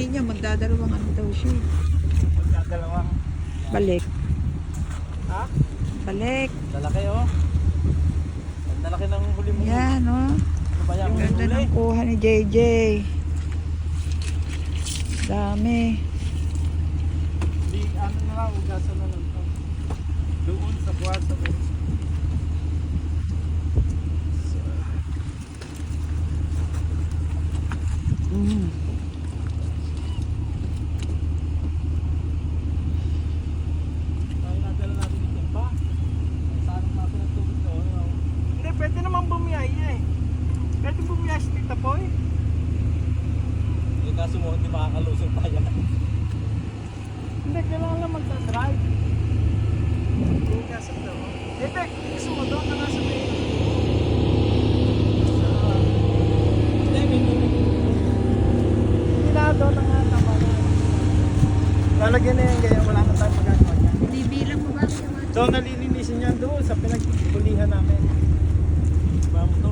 Sabi niya, magdadalawang ano daw siya. Magdadalawang. Balik. Ha? Balik. Lalaki oh. Ang lalaki ng huli mo. Yan, oh. Ano ba yan? Ang ganda Huli? ng kuha ni JJ. Dami. Di, ano na lang, ugasan na lang to. Doon sa buwan sa buwan. Mm. Ay, nadala natin yung timba. Ay, saan ang natin ang tubig doon? Hindi, pwede naman bumiyaya eh. Pwede bumiyaya si Tita Poy. Yung kaso mo, hindi makakalusong tayo. Hindi, kailangan lang magta-drive. Yung kaso daw. Hindi, gusto mo doon ka nasa may... Hindi na doon ang tama na. Lalagyan na yan, kaya wala na tayong magagawa niya. Bibilang mo ba siya? So nalilinisin niya doon sa pinagpulihan namin. Diba mo to?